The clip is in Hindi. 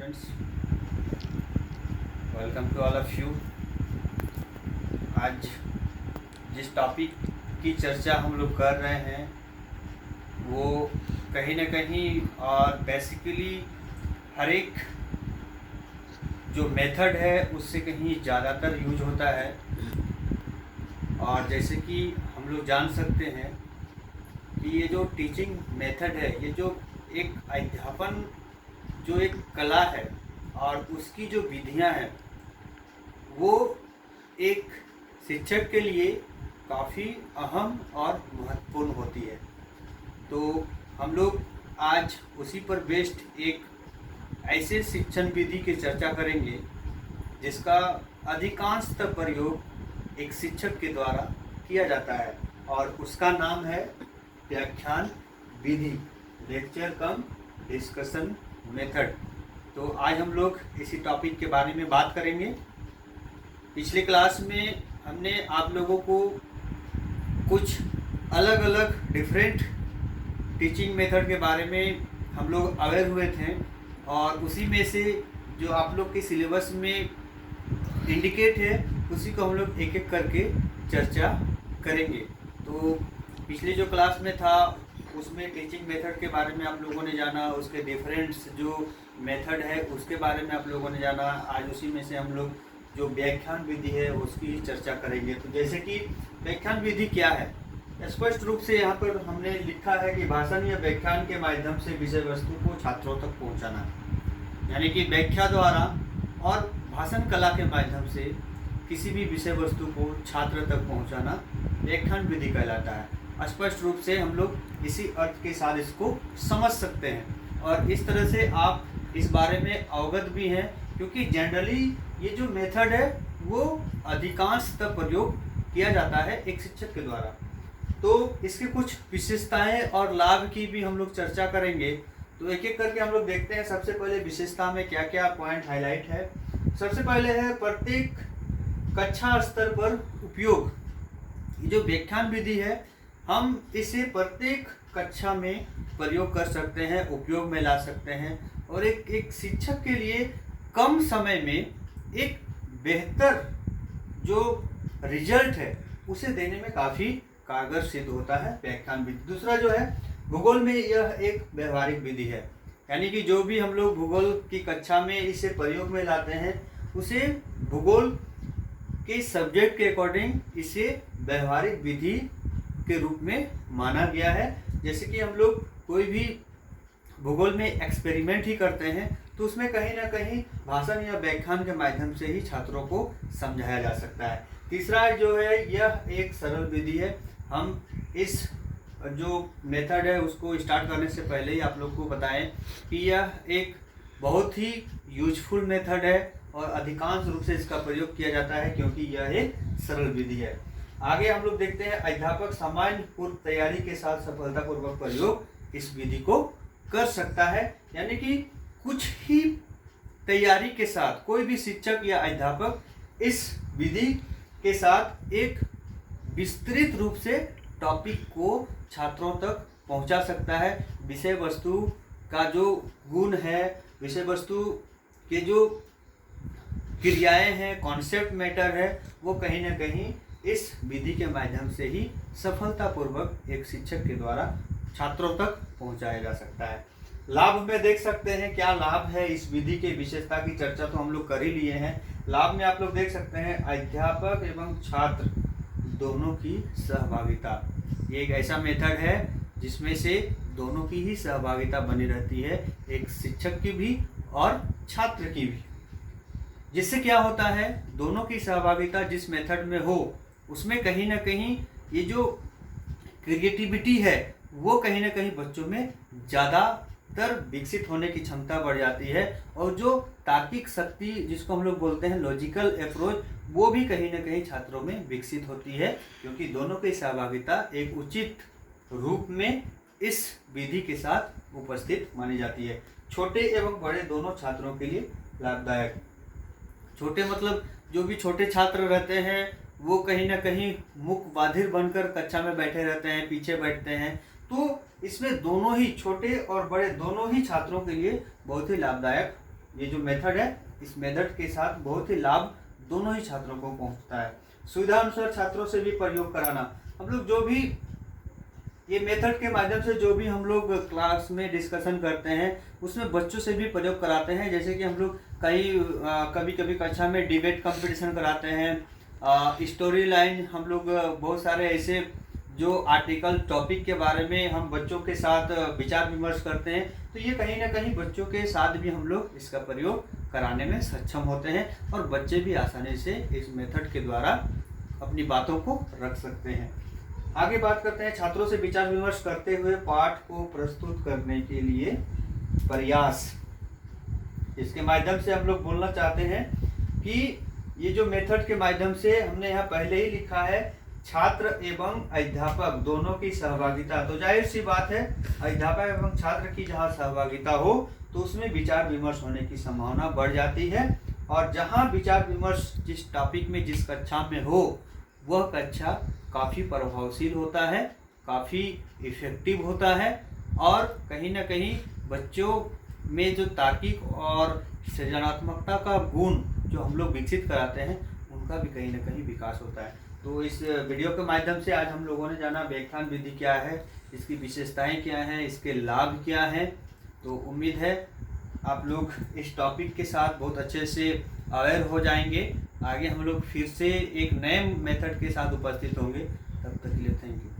students, welcome to all of you। आज जिस टॉपिक की चर्चा हम लोग कर रहे हैं वो कहीं ना कहीं और बेसिकली हर एक जो मेथड है उससे कहीं ज़्यादातर यूज होता है। और जैसे कि हम लोग जान सकते हैं कि ये जो टीचिंग मेथड है, ये जो एक अध्यापन जो एक कला है और उसकी जो विधियां हैं वो एक शिक्षक के लिए काफ़ी अहम और महत्वपूर्ण होती है। तो हम लोग आज उसी पर बेस्ड एक ऐसे शिक्षण विधि की चर्चा करेंगे जिसका अधिकांशतः प्रयोग एक शिक्षक के द्वारा किया जाता है और उसका नाम है व्याख्यान विधि, लेक्चर कम डिस्कशन मेथड। तो आज हम लोग इसी टॉपिक के बारे में बात करेंगे। पिछले क्लास में हमने आप लोगों को कुछ अलग अलग डिफरेंट टीचिंग मेथड के बारे में हम लोग अवेयर हुए थे और उसी में से जो आप लोग के सिलेबस में इंडिकेट है उसी को हम लोग एक एक करके चर्चा करेंगे। तो पिछले जो क्लास में था उसमें टीचिंग मेथड के बारे में आप लोगों ने जाना, उसके डिफरेंट्स जो मेथड है उसके बारे में आप लोगों ने जाना। आज उसी में से हम लोग जो व्याख्यान विधि है उसकी चर्चा करेंगे। तो जैसे कि व्याख्यान विधि क्या है, स्पष्ट रूप से यहाँ पर हमने लिखा है कि भाषण या व्याख्यान के माध्यम से विषय वस्तु को छात्रों तक पहुँचाना, यानी कि व्याख्या द्वारा और भाषण कला के माध्यम से किसी भी विषय वस्तु को छात्र तक पहुँचाना व्याख्यान विधि कहलाता है। स्पष्ट रूप से हम लोग इसी अर्थ के साथ इसको समझ सकते हैं और इस तरह से आप इस बारे में अवगत भी हैं, क्योंकि जनरली ये जो मेथड है वो अधिकांशतः प्रयोग किया जाता है एक शिक्षक के द्वारा। तो इसके कुछ विशेषताएं और लाभ की भी हम लोग चर्चा करेंगे। तो एक एक करके हम लोग देखते हैं। सबसे पहले विशेषता में क्या क्या पॉइंट हाईलाइट है। सबसे पहले है प्रत्येक कक्षा स्तर पर उपयोग। ये जो व्याख्यान विधि है हम इसे प्रत्येक कक्षा में प्रयोग कर सकते हैं, उपयोग में ला सकते हैं और एक शिक्षक के लिए कम समय में एक बेहतर जो रिजल्ट है उसे देने में काफ़ी कारगर सिद्ध होता है व्याख्यान विधि। दूसरा जो है भूगोल में यह एक व्यवहारिक विधि है, यानी कि जो भी हम लोग भूगोल की कक्षा में इसे प्रयोग में लाते हैं उसे भूगोल के सब्जेक्ट के अकॉर्डिंग इसे व्यवहारिक विधि के रूप में माना गया है। जैसे कि हम लोग कोई भी भूगोल में एक्सपेरिमेंट ही करते हैं तो उसमें कहीं ना कहीं भाषण या व्याख्यान के माध्यम से ही छात्रों को समझाया जा सकता है। तीसरा जो है यह एक सरल विधि है। हम इस जो मेथड है उसको स्टार्ट करने से पहले ही आप लोग को बताएं कि यह एक बहुत ही यूजफुल मेथड है और अधिकांश रूप से इसका प्रयोग किया जाता है क्योंकि यह एक सरल विधि है। आगे हम लोग देखते हैं अध्यापक सामान्य पूर्व तैयारी के साथ सफलतापूर्वक प्रयोग इस विधि को कर सकता है, यानी कि कुछ ही तैयारी के साथ कोई भी शिक्षक या अध्यापक इस विधि के साथ एक विस्तृत रूप से टॉपिक को छात्रों तक पहुंचा सकता है। विषय वस्तु का जो गुण है, विषय वस्तु के जो क्रियाएं हैं, कॉन्सेप्ट मैटर है, वो कहीं ना कहीं इस विधि के माध्यम से ही सफलतापूर्वक एक शिक्षक के द्वारा छात्रों तक पहुंचाया जा सकता है। लाभ में देख सकते हैं क्या लाभ है इस विधि के। विशेषता की चर्चा तो हम लोग कर ही लिए हैं। लाभ में आप लोग देख सकते हैं अध्यापक एवं छात्र दोनों की सहभागिता। ये एक ऐसा मेथड है जिसमें से दोनों की ही सहभागिता बनी रहती है, एक शिक्षक की भी और छात्र की भी। जिससे क्या होता है, दोनों की सहभागिता जिस मेथड में हो उसमें कहीं ना कहीं ये जो क्रिएटिविटी है वो कहीं ना कहीं बच्चों में ज़्यादातर विकसित होने की क्षमता बढ़ जाती है और जो तार्किक शक्ति जिसको हम लोग बोलते हैं लॉजिकल अप्रोच, वो भी कहीं ना कहीं छात्रों में विकसित होती है क्योंकि दोनों की सहभागिता एक उचित रूप में इस विधि के साथ उपस्थित मानी जाती है। छोटे एवं बड़े दोनों छात्रों के लिए लाभदायक। छोटे मतलब जो भी छोटे छात्र रहते हैं वो कहीं ना कहीं मुख बाधिर बनकर कक्षा में बैठे रहते हैं, पीछे बैठते हैं, तो इसमें दोनों ही छोटे और बड़े दोनों ही छात्रों के लिए बहुत ही लाभदायक ये जो मेथड है, इस मेथड के साथ बहुत ही लाभ दोनों ही छात्रों को पहुंचता है। सुविधा अनुसार छात्रों से भी प्रयोग कराना, हम लोग जो भी ये मेथड के माध्यम से जो भी हम लोग क्लास में डिस्कशन करते हैं उसमें बच्चों से भी प्रयोग कराते हैं। जैसे कि हम लोग कभी कभी कक्षा में डिबेट कंपटीशन कराते हैं, स्टोरी लाइन, हम लोग बहुत सारे ऐसे जो आर्टिकल टॉपिक के बारे में हम बच्चों के साथ विचार विमर्श करते हैं। तो ये कहीं ना कहीं बच्चों के साथ भी हम लोग इसका प्रयोग कराने में सक्षम होते हैं और बच्चे भी आसानी से इस मेथड के द्वारा अपनी बातों को रख सकते हैं। आगे बात करते हैं छात्रों से विचार विमर्श करते हुए पाठ को प्रस्तुत करने के लिए प्रयास। इसके माध्यम से हम लोग बोलना चाहते हैं कि ये जो मेथड के माध्यम से हमने यहाँ पहले ही लिखा है छात्र एवं अध्यापक दोनों की सहभागिता। तो जाहिर सी बात है अध्यापक एवं छात्र की जहाँ सहभागिता हो तो उसमें विचार विमर्श होने की संभावना बढ़ जाती है। और जहाँ विचार विमर्श जिस टॉपिक में जिस कक्षा में हो वह कक्षा काफ़ी प्रभावशील होता है, काफ़ी इफेक्टिव होता है और कहीं ना कहीं बच्चों में जो तार्किक और सृजनात्मकता का गुण जो हम लोग विकसित कराते हैं उनका भी कहीं ना कहीं विकास होता है। तो इस वीडियो के माध्यम से आज हम लोगों ने जाना व्याख्यान विधि क्या है, इसकी विशेषताएं क्या हैं, इसके लाभ क्या हैं। तो उम्मीद है आप लोग इस टॉपिक के साथ बहुत अच्छे से अवेयर हो जाएंगे। आगे हम लोग फिर से एक नए मेथड के साथ उपस्थित होंगे। तब तक के लिए थैंक यू।